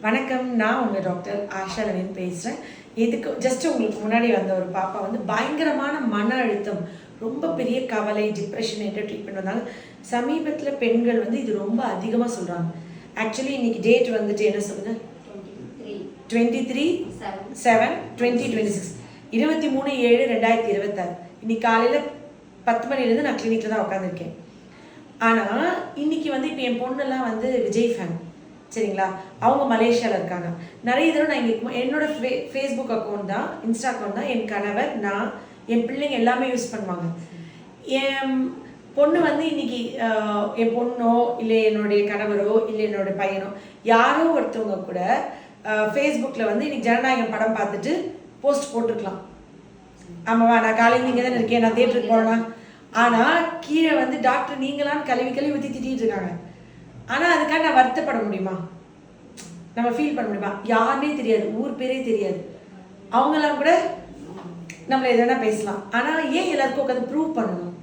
வணக்கம், நான் உங்கள் டாக்டர் ஆஷா லவின் பேசுகிறேன். இதுக்கு ஜஸ்ட் உங்களுக்கு முன்னாடி வந்த ஒரு பாப்பா வந்து பயங்கரமான மன அழுத்தம், ரொம்ப பெரிய கவலை, டிப்ரெஷன் என்ற ட்ரீட்மெண்ட் வந்தாங்க. சமீபத்தில் பெண்கள் வந்து இது ரொம்ப அதிகமாக சொல்கிறாங்க. ஆக்சுவலி இன்னைக்கு டேட் வந்துட்டு என்ன சொல்லுங்கள், 23/7/2026, 23/7/2026. இன்னைக்கு காலையில் 10 மணிலேருந்து நான் கிளினிக்கில் தான் உட்காந்துருக்கேன். ஆனால் இன்னைக்கு வந்து இப்போ என் பொண்ணெல்லாம் வந்து விஜய் ஃபேன், சரிங்களா? அவங்க மலேசியாவில் இருக்காங்க. நிறைய தடவை நான் இங்கே என்னோட ஃபேஸ்புக் அக்கௌண்ட் தான், இன்ஸ்டா அக்கௌண்ட் தான் என் கணவர், நான், என் பிள்ளைங்க எல்லாமே யூஸ் பண்ணுவாங்க. என் பொண்ணு வந்து இன்னைக்கு என் பொண்ணோ இல்லை என்னுடைய கணவரோ இல்லை என்னோட பையனோ யாரோ ஒருத்தவங்க கூட ஃபேஸ்புக்கில் வந்து இன்னைக்கு ஜனநாயகம் படம் பார்த்துட்டு போஸ்ட் போட்டிருக்கலாம். ஆமாவா, நான் காலையில் இங்கே தானே இருக்கேன், நான் தேட்டருக்கு போனேன்னா. ஆனால் கீழே வந்து டாக்டர் நீங்களான்னு கழுவி ஊற்றி திட்டிகிட்டு இருக்காங்க. ஆனால் அதுக்காக நான் வருத்தப்பட முடியுமா? நம்ம ஃபீல் பண்ண முடியுமா? யாருனே தெரியாது, ஊர் பேரே தெரியாது, அவங்கெல்லாம் கூட நம்மளை எதுனா பேசலாம். ஆனால் ஏன் எல்லாருக்கும் உட்காந்து ப்ரூவ் பண்ணணும்?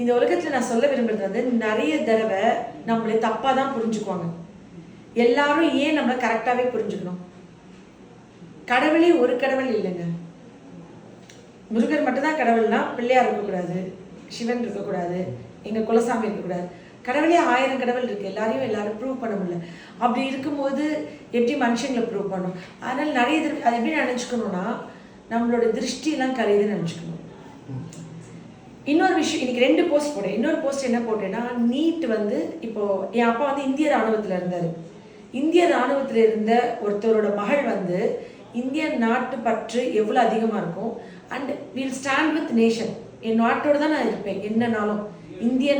இந்த உலகத்தில் நான் சொல்ல விரும்புறது வந்து நிறைய தடவை நம்மளை தப்பாக தான் புரிஞ்சுக்குவாங்க. எல்லாரும் ஏன் நம்மளை கரெக்டாகவே புரிஞ்சுக்கணும்? கடவுளே ஒரு கடவுள் இல்லைங்க. முருகன் மட்டும்தான் கடவுள்னா பிள்ளையார் இருக்கக்கூடாது, சிவன் இருக்கக்கூடாது, எங்கள் குலசாமி இருக்கக்கூடாது. கடவுளே 1000 கடவுள் இருக்குது. எல்லாரும் ப்ரூவ் பண்ண முடியல. அப்படி இருக்கும்போது எப்படி மனுஷங்களை ப்ரூவ் பண்ணும்? அதனால் நிறைய அது எப்படி நினச்சிக்கணும்னா, நம்மளோட திருஷ்டிலாம் கலையுதுன்னு நினச்சிக்கணும். இன்னொரு விஷயம், இன்னைக்கு 2 போஸ்ட் போட்டேன். இன்னொரு போஸ்ட் என்ன போட்டேன்னா, நீட் வந்து இப்போது என் அப்பா வந்து இந்திய இராணுவத்தில் இருந்தார். இந்திய இராணுவத்தில் இருந்த ஒருத்தரோட மகள் வந்து இந்திய நாட்டு பற்று எவ்வளோ அதிகமாக இருக்கும். And will stand with nation. என் நாட்டோடு தான் நான் இருப்பேன் என்னன்னாலும். இந்திய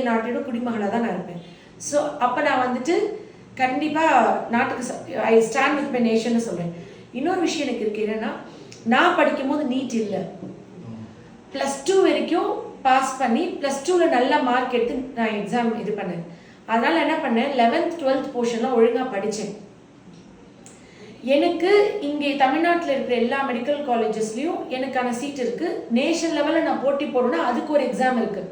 நாட்டோட குடிமகளாக தான் நான் இருப்பேன். ஸோ அப்போ நான் வந்துட்டு கண்டிப்பாக நாட்டுக்கு ஐ ஸ்டாண்ட் வித் மை நேஷன்னு சொல்கிறேன். இன்னொரு விஷயம் எனக்கு இருக்குது என்னென்னா, நான் படிக்கும்போது நீட் இல்லை. +2 வரைக்கும் பாஸ் பண்ணி +2ல் நல்ல மார்க் எடுத்து நான் எக்ஸாம் இது பண்ணேன். அதனால் என்ன பண்ணேன், 11th 12th போர்ஷன்லாம் ஒழுங்காக படித்தேன். எனக்கு இங்கே தமிழ்நாட்டில் இருக்கிற எல்லா மெடிக்கல் காலேஜஸ்லேயும் எனக்கான சீட் இருக்குது. நேஷனல் லெவலில் நான் போட்டி போடணும்னா அதுக்கு ஒரு எக்ஸாம் இருக்குது.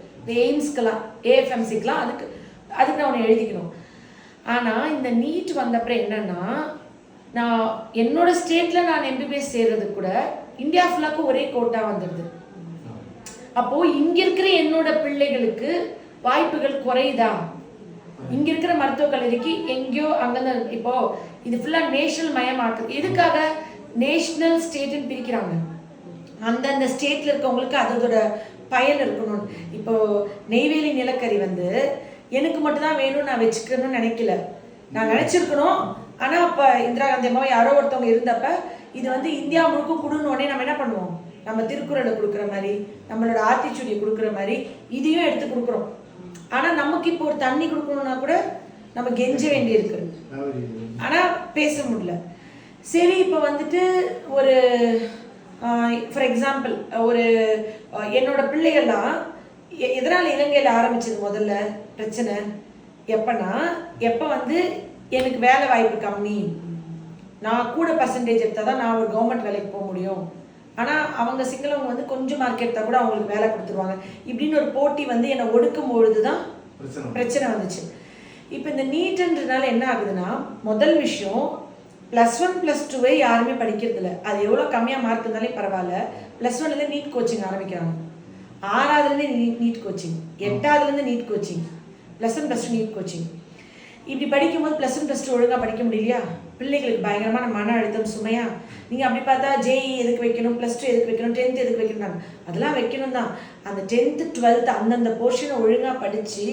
எய்ம்ஸ்க்கெலாம், ஏஎஃப்எம்சிக்கெலாம் அதுக்கு நான் ஒன்று எழுதிக்கணும். ஆனால் இந்த நீட் வந்தப்பறம் என்னென்னா, நான் என்னோட ஸ்டேட்டில் நான் எம்பிபிஎஸ் சேர்றது கூட இந்தியா ஃபுல்லாக்கும் ஒரே கோட்டா வந்துடுது. அப்போது இங்கே இருக்கிற என்னோட பிள்ளைகளுக்கு வாய்ப்புகள் குறையுதா? இங்கே இருக்கிற மருத்துவக் கல்லூரிக்கு எங்கேயோ அங்கேதான். இப்போது இது ஃபுல்லாக நேஷனல் மயமாக்குது. எதுக்காக நேஷ்னல் ஸ்டேட்டுன்னு பிரிக்கிறாங்க? அந்தந்த ஸ்டேட்டில் இருக்கவங்களுக்கு அதோட பயன் இருக்கணும். இப்போது நெய்வேலி நிலக்கரி வந்து எனக்கு மட்டும்தான் வேணும்னு நான் வச்சுக்கணும்னு நினைக்கல. நான் நினச்சிருக்கணும். ஆனால் அப்போ இந்திரா காந்தி அம்மாவை யாரோ ஒருத்தவங்க இருந்தப்ப இது வந்து இந்தியா முழுக்க கொடுன்னோடனே நம்ம என்ன பண்ணுவோம், நம்ம திருக்குறளை கொடுக்குற மாதிரி, நம்மளோட ஆத்திச்சூடியை கொடுக்குற மாதிரி இதையும் எடுத்து கொடுக்குறோம். ஆனால் நமக்கு இப்போ ஒரு தண்ணி கொடுக்கணும்னா கூட நம்ம கெஞ்ச வேண்டியிருக்கு. ஆனால் பேச முடியல. சரி, இப்போ வந்துட்டு ஒரு ஃபார் எக்ஸாம்பிள் ஒரு என்னோட பிள்ளைகள்லாம் எதனால் இலங்கையில் ஆரம்பிச்சது முதல்ல பிரச்சனை எப்போ வந்து எனக்கு வேலை வாய்ப்பு கம்மி, நான் கூட பர்சன்டேஜ் எடுத்தால் தான் நான் ஒரு கவர்மெண்ட் வேலைக்கு போக முடியும். ஆனால் அவங்க சிங்களவங்க வந்து கொஞ்சம் மார்க் எடுத்தால் கூட அவங்களுக்கு வேலை கொடுத்துருவாங்க. இப்படின்னு ஒரு போட்டி வந்து என்னை ஒடுக்கும் பொழுது தான் பிரச்சனை வந்துச்சு. இப்போ இந்த நீட்ன்றதுனால என்ன ஆகுதுன்னா, முதல் விஷயம் +1 +2 யாருமே படிக்கிறது இல்லை. அது எவ்வளோ கம்மியாக மார்க் இருந்தாலே பரவாயில்ல. +1லேருந்து நீட் கோச்சிங் ஆரம்பிக்கிறாங்க. 6வதுலேருந்து நீட் கோச்சிங், 8வதுலேருந்து நீட் கோச்சிங், +1 +2 நீட் கோச்சிங். இப்படி படிக்கும்போது +1 +2 ஒழுங்காக படிக்க முடியலையா? பிள்ளைகளுக்கு பயங்கரமான மன அழுத்தம், சுமையா. நீங்கள் அப்படி பார்த்தா JEE எதுக்கு வைக்கணும், +2 எதுக்கு வைக்கணும், 10th எதுக்கு வைக்கணும்? அதெல்லாம் வைக்கணும் தான். அந்த 10th 12th அந்தந்த போர்ஷனை ஒழுங்காக படித்து,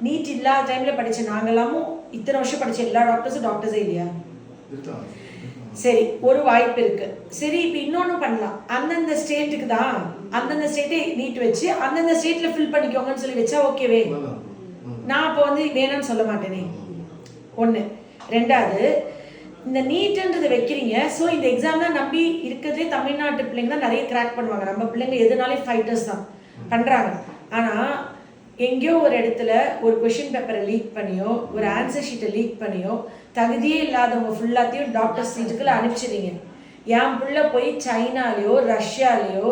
நீட் இல்லாத டைமில் படித்த நாங்களாமும் இத்தனை வருஷம் படித்த எல்லா டாக்டர்ஸே இல்லையா? சரி, ஒரு வாய்ப்பு இருக்குது. சரி, இப்போ இன்னொன்று பண்ணலாம். அந்தந்த ஸ்டேட்டுக்கு தான் அந்தந்த ஸ்டேட்டே நீட் வச்சு அந்தந்த ஸ்டேட்டில் ஃபில் பண்ணிக்கோங்கன்னு சொல்லி வச்சா ஓகேவே. நான் அப்போ வந்து வேணும்னு சொல்ல மாட்டேனே. 1. 2வது, இந்த நீட்டுன்றதை வைக்கிறீங்க. ஸோ இந்த எக்ஸாம் தான் நம்பி இருக்கிறதே தமிழ்நாட்டு பிள்ளைங்க தான் நிறைய கிராக் பண்ணுவாங்க. நம்ம பிள்ளைங்க எதுனாலே ஃபைட்டர்ஸ் தான் பண்ணுறாங்க. ஆனால் எங்கேயோ ஒரு இடத்துல ஒரு கொஷின் பேப்பரை லீக் பண்ணியோ, ஒரு ஆன்சர் ஷீட்டை லீக் பண்ணியோ, தகுதியே இல்லாதவங்க ஃபுல்லாத்தையும் டாக்டர் சீட்டுக்குள்ள அனுப்பிச்சிடுங்க. என் பிள்ளை போய் சைனாலேயோ ரஷ்யாலேயோ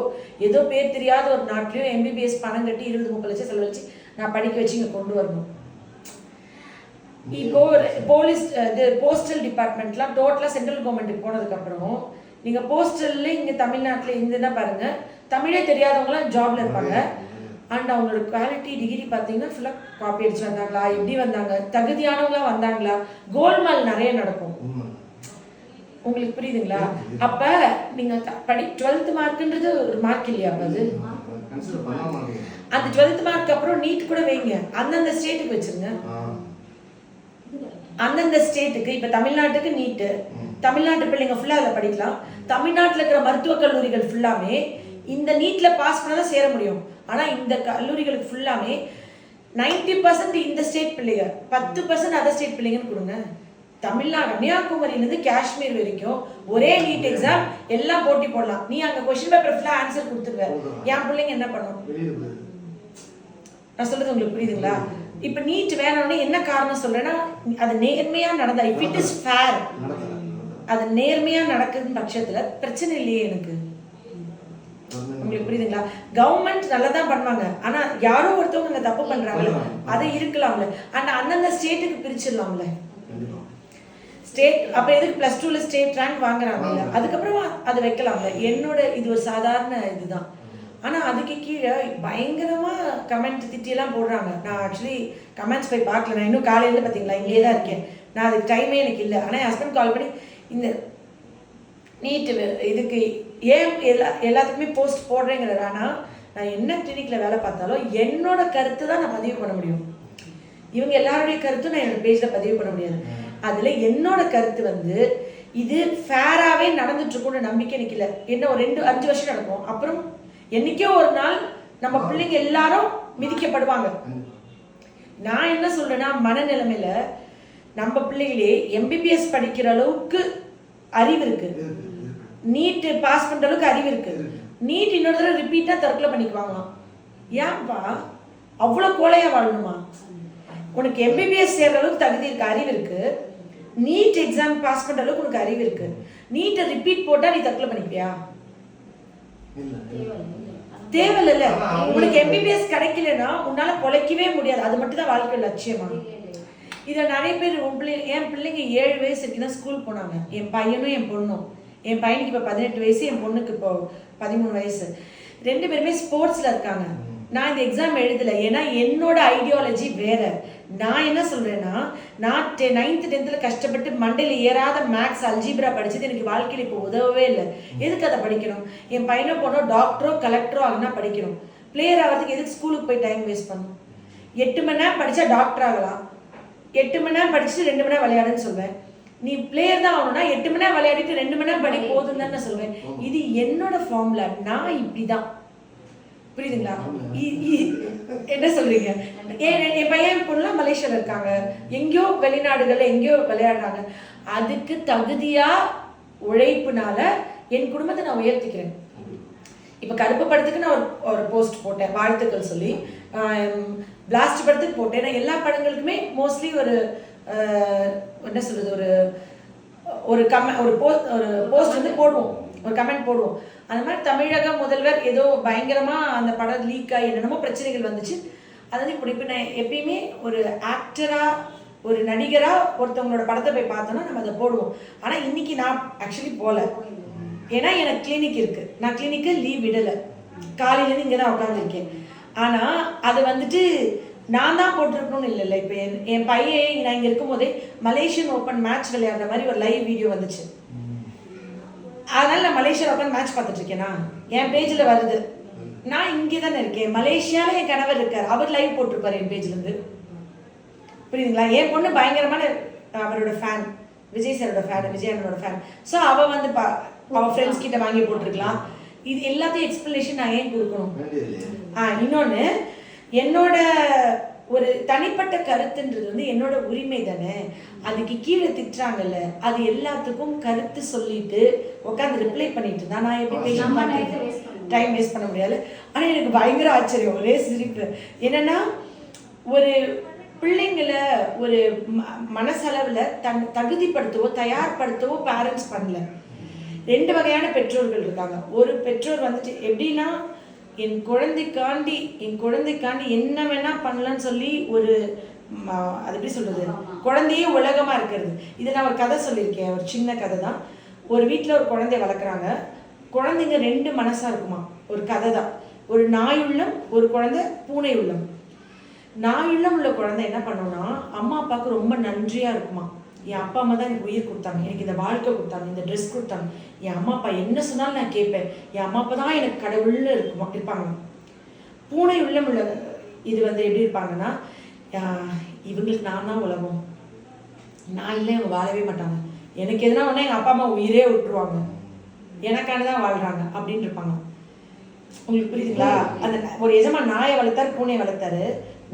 ஏதோ பேர் தெரியாத ஒரு நாட்டிலையோ எம்பிபிஎஸ் பணம் கட்டி 20-30 லட்சம் செலவழிச்சு நான் படிக்க வச்சு இங்கே கொண்டு வரணும். இப்போ போலீஸ் இது போஸ்டல் டிபார்ட்மெண்ட்லாம் டோட்டலாக சென்ட்ரல் கவர்மெண்ட்டுக்கு போனதுக்கப்புறம் நீங்கள் போஸ்டல்ல இங்கே தமிழ்நாட்டில் இருந்துன்னா பாருங்கள், தமிழே தெரியாதவங்களாம் ஜாப்ல இருப்பாங்க. அண்ட் அவங்களோட குவாலிட்டி டிகிரி பார்த்தீங்கன்னா ஃபுல்லாக காப்பி அடிச்சு வந்தாங்களா, எப்படி வந்தாங்க, தகுதியானவங்களா வந்தாங்களா, கோல்மால் நிறைய நடக்கும். உங்களுக்கு புரியுதுங்களா? அப்போ நீங்கள் 12th மார்க்குன்றது ஒரு மார்க் இல்லையா? அப்போ அது அந்த 12th மார்க் அப்புறம் நீட் கூட வைங்க, அந்தந்த ஸ்டேட்டுக்கு வச்சிருங்க. அந்தந்த ஸ்டேட்டுக்கு இப்போ தமிழ்நாட்டுக்கு நீட்டு, தமிழ்நாட்டு பிள்ளைங்க ஃபுல்லாக அதை படிக்கலாம். தமிழ்நாட்டில் இருக்கிற மருத்துவக் கல்லூரிகள் ஃபுல்லாமே இந்த நீட்டில் பாஸ் பண்ண தான் சேர முடியும். ஆனால் இந்த கல்லூரிகளுக்கு ஃபுல்லாமே 90% இந்த ஸ்டேட் பிள்ளைங்க, 10% அதர் ஸ்டேட் பிள்ளைங்கன்னு கொடுங்க. தமிழ்நாடு கன்னியாகுமரியிலேருந்து காஷ்மீர் வரைக்கும் ஒரே நீட் எக்ஸாம் எல்லாம் போட்டி போடலாம். நீ அங்கே கொஸ்டின் பேப்பர் ஃபுல்லாக ஆன்சர் கொடுத்துருவேன், என் பிள்ளைங்க என்ன பண்ணும்? நான் சொல்றது உங்களுக்கு புரியுதுங்களா? இப்போ நீட் வேணும்னு என்ன காரணம் சொல்றேன்னா, அது நேர்மையா நடந்தா, இஃப் இட் இஸ் ஃபேர், அது நேர்மையா நடக்குதுன்னு பட்சத்துல பிரச்சனை இல்லையே எனக்கு. உங்களுக்கு புரியுதுங்களா? கவர்மெண்ட் நல்லா தான் பண்ணுவாங்க, ஆனா யாரோ ஒருத்தவங்க தப்பு பண்றாங்கல்ல, அதை இருக்கலாம்ல. ஆனா அந்தந்த ஸ்டேட்டுக்கு பிரிச்சிடலாம்ல. ஸ்டேட் அப்ப எதுக்கு +2ல ஸ்டேட் ரேங்க் வாங்குறாங்கல்ல, அதுக்கப்புறமா அதை வைக்கலாம்ல. என்னோட இது ஒரு சாதாரண இதுதான். ஆனால் அதுக்கு கீழே பயங்கரமாக கமெண்ட் திட்டியெல்லாம் போடுறாங்க. நான் ஆக்சுவலி கமெண்ட்ஸ் போய் பார்க்கல, நான் இன்னும் காலையில் பார்த்தீங்களா இங்கேயே தான் இருக்கேன். நான் அதுக்கு டைமே எனக்கு இல்லை. ஆனால் என் ஹஸ்பண்ட் கால் பண்ணி இந்த நீட்டு இதுக்கு ஏன் எல்லாத்துக்குமே போஸ்ட் போடுறேங்கிறது. ஆனால் நான் என்ன கிளினிக்கில் வேலை பார்த்தாலும் என்னோட கருத்து தான் நான் பதிவு பண்ண முடியும். இவங்க எல்லாருடைய கருத்தும் நான் என்னோட பேஜில் பதிவு பண்ண முடியாது. அதில் என்னோட கருத்து வந்து இது ஃபேராகவே நடந்துட்டுருக்குன்னு நம்பிக்கை எனக்கு இல்லை. என்ன ஒரு 5 வருஷம் நடக்கும், அப்புறம் என்னைக்கோ ஒரு நாள் நம்ம பிள்ளைங்க எல்லாரும் மிதிக்கப்படுவாங்க. நான் என்ன சொல்றேன்னா, மனநிலைமையில நம்ம பிள்ளைகளே MBBS படிக்கிற அளவுக்கு அறிவு இருக்கு, நீட் பாஸ் பண்ற அளவுக்கு அறிவு இருக்கு. நீட் இன்னொரு தடவை ரிப்பீட்டா தற்கொலை பண்ணிக்குவாங்களாம். ஏன்பா அவ்வளோ கோலையா வாழணுமா? உனக்கு MBBS சேர்ற அளவுக்கு தகுதி இருக்கு, அறிவு இருக்கு, நீட் எக்ஸாம் பாஸ் பண்ற அளவுக்கு உனக்கு அறிவு இருக்கு, நீட்டை ரிப்பீட் போட்டா நீ தற்கொலை பண்ணிப்பியா? தேவையில்ல. உனக்கு MBBS கிடைக்கலன்னா உன்னால பொழைக்கவே முடியாது. அது மட்டும் தான் வாழ்க்கை லட்சியமா? இதை நிறைய பேர் என் பிள்ளைங்க 7 வயசு இருக்குன்னா ஸ்கூல் போனாங்க. என் பையனும் என் பொண்ணும். என் பையனுக்கு இப்போ 18 வயசு, என் பொண்ணுக்கு இப்போ 13 வயசு. 2 பேருமே ஸ்போர்ட்ஸ்ல இருக்காங்க. நான் இந்த எக்ஸாம் எழுதலை, ஏன்னா என்னோட ஐடியாலஜி வேற. நான் என்ன சொல்றேன்னா, நான் 9th 10th கஷ்டப்பட்டு மண்டையில் ஏறாத மேக்ஸ் அல்ஜிப்ரா படிச்சது எனக்கு வாழ்க்கையில் இப்போ உதவவே இல்லை. எதுக்கு அதை படிக்கணும்? என் பையனை போனோம் டாக்டரோ கலெக்டரோ ஆகுனா படிக்கணும். பிளேயர் ஆகிறதுக்கு எதுக்கு ஸ்கூலுக்கு போய் டைம் வேஸ்ட் பண்ணணும்? 8 மணி நேரம் படித்தா டாக்டர் ஆகலாம், 8 மணி நேரம் படிச்சுட்டு 2 மணி நேரம் விளையாடுன்னு சொல்வேன். நீ பிளேயர் தான் ஆகணும்னா 8 மணி நேரம் விளையாடிட்டு 2 மணி நேரம் படி போதும் தான் நான் சொல்வேன். இது என்னோட ஃபார்முலா, நான் இப்படிதான். புரியுதுங்களா? என்ன சொல்றீங்க? என் பையன் பொண்ணுலாம் மலேசியால இருக்காங்க, எங்கேயோ வெளிநாடுகள்ல எங்கேயோ விளையாடுறாங்க. அதுக்கு தகுதியா உழைப்புனால என் குடும்பத்தை நான் உயர்த்திக்கிறேன். இப்ப கருப்பு படத்துக்கு நான் ஒரு போஸ்ட் போட்டேன், வாழ்த்துக்கள் சொல்லி. பிளாஸ்ட் படத்துக்கு போட்டேன். நான் எல்லா படங்களுக்குமே மோஸ்ட்லி ஒரு என்ன சொல்றது, ஒரு போஸ்ட் வந்து போடுவோம், ஒரு கமெண்ட் போடுவோம். அந்த மாதிரி தமிழக முதல்வர் ஏதோ பயங்கரமா அந்த படம் லீக் ஆகி என்னென்னமோ பிரச்சனைகள் வந்துச்சு. அதாவது இப்போ நான் எப்பயுமே ஒரு ஆக்டரா ஒரு நடிகரா ஒருத்தவங்களோட படத்தை போய் பார்த்தோன்னா நம்ம அதை போடுவோம். ஆனா இன்னைக்கு நான் ஆக்சுவலி போல, ஏன்னா எனக்கு கிளினிக் இருக்கு. நான் கிளினிக்கு லீவ் விடலை, காலையிலேருந்து இங்கே தான் உட்காந்துருக்கேன். ஆனா அது வந்துட்டு நான் தான் போட்டிருக்கணும்னு இல்லைல்ல. இப்போ என் பையன் நான் இங்கே இருக்கும் போதே மலேசியன் ஓப்பன் மேட்ச் விளையாடுற மாதிரி ஒரு லைவ் வீடியோ வந்துச்சு. அதனால நான் மலேசியா உட்காந்து மேட்ச் பார்த்துட்டு இருக்கேனா, என் பேஜில் வருது. நான் இங்கே தானே இருக்கேன், மலேசியாவில் என் கணவர் இருக்கார், அவர் லைவ் போட்டிருப்பார் என் பேஜ்லேருந்து. புரியுதுங்களா? என் பொண்ணு பயங்கரமான அவரோட ஃபேன், விஜய் சாரோட ஃபேன், விஜய் அண்ணனோட ஃபேன். ஸோ அவள் வந்து அவள் ஃப்ரெண்ட்ஸ் கிட்ட வாங்கி போட்டிருக்கலாம். இது எல்லாத்தையும் எக்ஸ்பிளனேஷன் நான் ஏன் கொடுக்கணும்? இன்னொன்று, என்னோட ஒரு தனிப்பட்ட கருத்துன்றது வந்து என்னோட உரிமை தானே. அதுக்கு கீழே திட்டுறாங்கல்ல, அது எல்லாத்துக்கும் கருத்து சொல்லிட்டு உட்காந்து ரிப்ளை பண்ணிட்டு தான் நான் எப்படி டைம் வேஸ்ட் பண்ண முடியாது. ஆனால் எனக்கு பயங்கர ஆச்சரியம், ஒரே சிரிப்பு என்னன்னா, ஒரு பிள்ளைங்களை ஒரு மனசளவில் தகுதிப்படுத்தவோ தயார்படுத்தவோ பேரண்ட்ஸ் பண்ணல. 2 வகையான பெற்றோர்கள் இருக்காங்க. ஒரு பெற்றோர் வந்துட்டு எப்படின்னா, என் குழந்தைக்காண்டி என்ன வேணா பண்ணலான்னு சொல்லி ஒரு அது எப்படி சொல்கிறது, குழந்தையே உலகமாக இருக்கிறது. இதை நான் ஒரு கதை சொல்லியிருக்கேன், ஒரு சின்ன கதை தான். ஒரு வீட்டில் ஒரு குழந்தைய வளர்க்குறாங்க. குழந்தைங்க 2 மனசாக இருக்குமா. ஒரு கதை தான். ஒரு நாய் உள்ளம், ஒரு குழந்தை பூனை உள்ளம். நாய் உள்ளம் உள்ள குழந்தை என்ன பண்ணோன்னா, அம்மா அப்பாவுக்கு ரொம்ப நன்றியாக இருக்குமா. என் அப்பா அம்மா தான் எனக்கு உயிர் கொடுத்தாங்க, எனக்கு இந்த வாழ்க்கை கொடுத்தாங்க, இந்த ட்ரெஸ் கொடுத்தாங்க, என் அம்மா அப்பா என்ன சொன்னாலும் நான் கேட்பேன், என் அம்மா அப்பா தான் எனக்கு கடவுள்னு இருப்பாங்க. பூனை உள்ளம் உள்ள இது வந்து எப்படி இருப்பாங்கன்னா, இவங்களுக்கு நான் தான் உலகம், நான் இல்லை இவங்க வாழவே மாட்டாங்க, எனக்கு எதுனா ஒன்றா எங்கள் அப்பா அம்மா உயிரே விட்டுருவாங்க, எனக்கான தான் வாழ்கிறாங்க அப்படின்னு இருப்பாங்க. உங்களுக்கு புரியுதுங்களா? அந்த ஒரு எஜமா நாயை வளர்த்தாரு, பூனையை வளர்த்தாரு.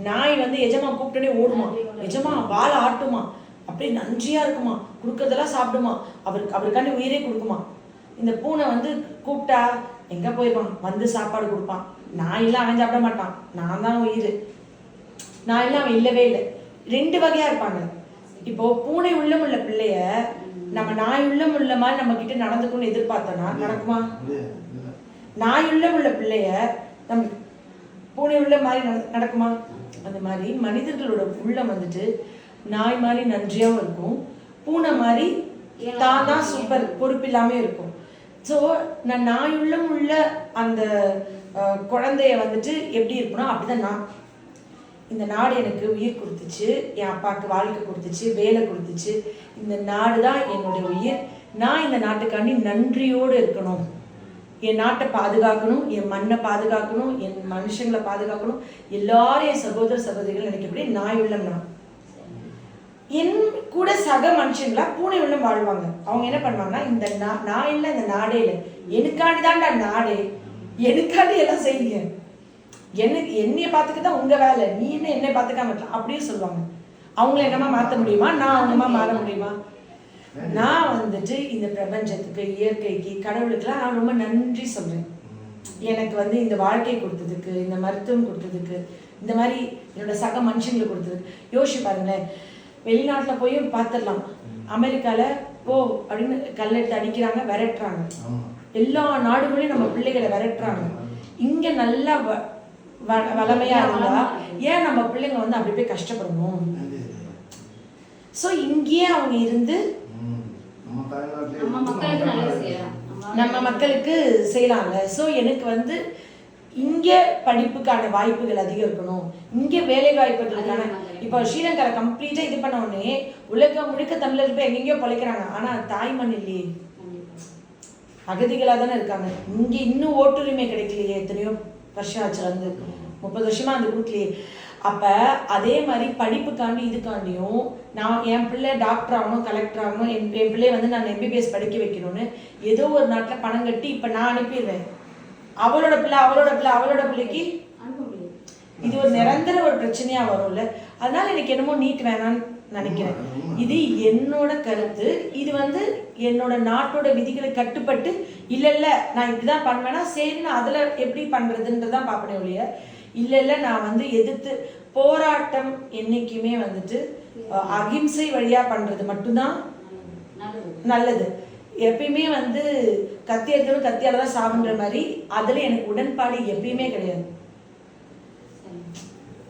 நாய் வந்து எஜமா கூப்பிட்டோன்னே ஓடுமா, எஜமா வாழை ஆட்டுமா, அப்படியே நன்றியாக இருக்குமா, கொடுக்கறதெல்லாம் சாப்பிடுமா, அவருக்காண்டி உயிரே கொடுக்குமா. இந்த பூனை வந்து கூப்பிட்டா எங்கே போயிடுவான், வந்து சாப்பாடு கொடுப்பான். நாயெல்லாம் அவன் சாப்பிட மாட்டான், நான் தான் உயிர். நாயெல்லாம் அவன் இல்லவே இல்லை. 2 வகையாக இருப்பாங்க. இப்போது பூனை உள்ளம் உள்ள பிள்ளைய நம்ம நாய் உள்ளம் உள்ள மாதிரி நம்ம கிட்ட நடந்துக்கணும்னு எதிர்பார்த்தோன்னா நடக்குமா? நாய் உள்ளம் உள்ள பிள்ளைய நம்ம பூனை உள்ள மாதிரி நடக்குமா? அந்த மாதிரி மனிதர்களோட உள்ளம் வந்துட்டு நாய் மாதிரி நன்றியாகவும் இருக்கும், பூனை மாதிரி தான் தான் சூப்பர் பொறுப்பில்லாமல் இருக்கும். ஸோ நான் நாய் உள்ளம் உள்ள அந்த குழந்தைய வந்துட்டு எப்படி இருக்குன்னா அப்படிதான் நான். இந்த நாடு எனக்கு உயிர் கொடுத்துச்சு, என் அப்பாவுக்கு வாழ்க்கை கொடுத்துச்சு, வேலை கொடுத்துச்சு, இந்த நாடு தான் என்னுடைய உயிர். நான் இந்த நாட்டுக்காண்டி நன்றியோடு இருக்கணும், என் நாட்டை பாதுகாக்கணும், என் மண்ணை பாதுகாக்கணும், என் மனுஷங்களை பாதுகாக்கணும், எல்லாரும் என் சகோதர சகோதரிகள் நினைக்கப்படி நாய் உள்ளம் நான். என் கூட சக மனுஷங்களா பூனை உள்ளம் வாழ்வாங்க. அவங்க என்ன பண்ணுவாங்கன்னா, இந்த நான் இல்லை, இந்த நாடே இல்லை, எனக்காண்டி தான்டா நாடே, எனக்காண்டி எல்லாம் செய்யுங்க, என்னைய பார்த்துக்கதான் உங்க வேலை, நீ என்ன என்னை பார்த்துக்காம இருக்கலாம் அப்படின்னு சொல்லுவாங்க. அவங்கள என்னமா மாற்ற முடியுமா? நான் அவங்கமா மாற முடியுமா? நான் வந்துட்டு இந்த பிரபஞ்சத்துக்கு, இயற்கைக்கு, கடவுளுக்கெல்லாம் நான் ரொம்ப நன்றி சொல்றேன். எனக்கு வந்து இந்த வாழ்க்கை கொடுத்ததுக்கு, இந்த மருத்துவம் கொடுத்ததுக்கு, இந்த மாதிரி என்னோட சக மனுஷங்களை கொடுத்ததுக்கு. யோசிச்சு பாருங்களேன், வெளிநாட்டில் போய் பார்த்துடலாம், அமெரிக்காவில் போ அப்படின்னு கல்லெடுத்து அடிக்கிறாங்க, விரட்டுறாங்க. எல்லா நாடுகளையும் நம்ம பிள்ளைகளை விரட்டுறாங்க. இங்கே நல்லா வளமையா இருந்தா ஏன் நம்ம பிள்ளைங்க வந்து அப்படி போய் கஷ்டப்படணும்? ஸோ இங்கேயே அவங்க இருந்து நம்ம மக்களுக்கு செய்யலாம்ல. ஸோ எனக்கு வந்து இங்கே படிப்புக்கான வாய்ப்புகள் அதிகம் இருக்கணும், இங்கே வேலை வாய்ப்புகளுக்கான. இப்போ ஸ்ரீலங்காவில் கம்ப்ளீட்டாக இது பண்ண உடனே உலகம் முழுக்க தமிழர் போய் எங்கெங்கேயோ பிழைக்கிறாங்க. ஆனால் தாய்மண் இல்லையே, அகதிகளாக தானே இருக்காங்க. இங்கே இன்னும் ஓட்டுரிமை கிடைக்கலையே, எத்தனையோ வருஷம் ஆச்சு, வந்து 30 வருஷமா அந்த வீட்லேயே. அப்போ அதே மாதிரி படிப்புக்காண்டி இதுக்காண்டியும் நான் என் பிள்ளை டாக்டர் ஆகணும், கலெக்டர் ஆகணும், என் பிள்ளைய வந்து நான் MBBS படிக்க வைக்கணும்னு ஏதோ ஒரு நாட்டில் பணம் கட்டி இப்போ நான் அனுப்பிடுவேன். அவளோட பிள்ளைக்கு இது ஒரு நிரந்தர ஒரு பிரச்சனையா வரும்ல. அதனால எனக்கு என்னமோ நீட் வேணான்னு நினைக்கிறேன். இது என்னோட கருத்து. இது வந்து என்னோட நாட்டோட விதிகளை கட்டுப்பட்டு இல்லை நான் இப்படிதான் பண்ணுவேன்னா சரி, நான் அதில் எப்படி பண்றதுன்றதான் பார்ப்பனே ஒழிய இல்லை நான் வந்து எதிர்த்து போராட்டம் என்னைக்குமே வந்துட்டு அகிம்சை வழியா பண்றது மட்டும்தான் நல்லது. எப்பயுமே வந்து கத்தி எடுத்தாலும் கத்தியால தான் சாவுன்ற மாதிரி அதுல எனக்கு உடன்பாடு எப்பயுமே கிடையாது,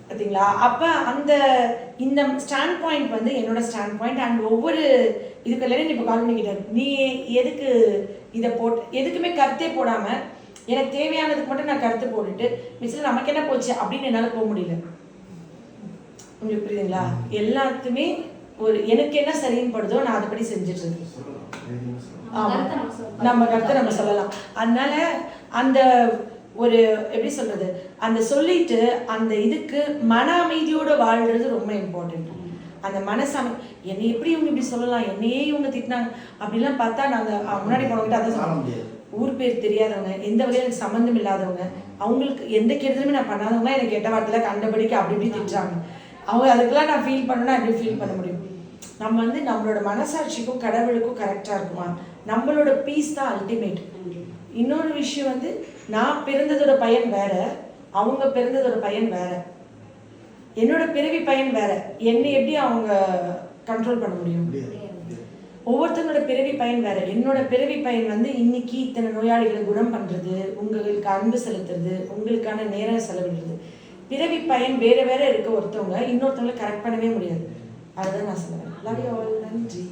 பார்த்தீங்களா? அப்ப அந்த இந்த ஸ்டாண்ட் பாயிண்ட் வந்து என்னோட ஸ்டாண்ட் பாயிண்ட். அண்ட் ஒவ்வொரு இதுக்கு எல்லாரும் இப்போ கால் பண்ணிக்கிட்டாரு, நீ எதுக்கு இதை போட்டு எதுக்குமே கருத்தே போடாம எனக்கு தேவையானதுக்கு மட்டும் நான் கருத்து போட்டுட்டு மிஸ்ல நமக்கு என்ன போச்சு அப்படின்னு என்னால் போக முடியல. உங்களுக்கு புரியுதுங்களா? எல்லாத்துமே ஒரு எனக்கு என்ன சரின்னு படுதோ நான் அதுபடி செஞ்சுட்டு இருக்கேன். ஆமா, நம்ம கருத்தை நம்ம சொல்லலாம். அதனால அந்த ஒரு எப்படி சொல்றது, அந்த சொல்லிட்டு அந்த இதுக்கு மன அமைதியோட வாழ்றது ரொம்ப இம்பார்ட்டன்ட். அந்த மனசாமி என்னை எப்படி இவங்க இப்படி சொல்லலாம், என்னையே இவங்க திட்டினாங்க அப்படிலாம் பார்த்தா நாங்கள் முன்னாடி போனவங்கிட்ட அதை சொல்ல முடியாது. ஊர் பேர் தெரியாதவங்க, எந்த வகையில் எனக்கு சம்மந்தம் இல்லாதவங்க, அவங்களுக்கு எந்த கெடுதலுமே நான் பண்ணாதவங்க எனக்கு கெட்ட வார்த்தையில கண்டபடிக்கு அப்படி இப்படி திட்டுறாங்க. அவங்க அதுக்கெல்லாம் நான் ஃபீல் பண்ணணும்னா எப்படி ஃபீல் பண்ண முடியும்? நம்ம வந்து நம்மளோட மனசாட்சிக்கும் கடவுளுக்கும் கரெக்டாக இருக்குமா? நம்மளோட பீஸ் தான் அல்டிமேட். இன்னொரு விஷயம் வந்து நான் பிறந்ததோட பயன் வேற, அவங்க பிறந்ததோட பயன் வேற, என்னோட பிறவி பயன் வேற. என்னை எப்படி அவங்க கண்ட்ரோல் பண்ண முடியும்? ஒவ்வொருத்தங்களோட பிறவி பயன் வேற. என்னோட பிறவி பயன் வந்து இன்னைக்கு இத்தனை நோயாளிகளை குணம் பண்றது, உங்களுக்கு அன்பு செலுத்துறது, உங்களுக்கான நேரம் செலவிடுறது. பிறவி பயன் வேற வேற இருக்க ஒருத்தவங்க இன்னொருத்தவங்களை கரெக்ட் பண்ணவே முடியாது. அதுதான் நான் சொல்லுவேன். Love you all. நன்றி.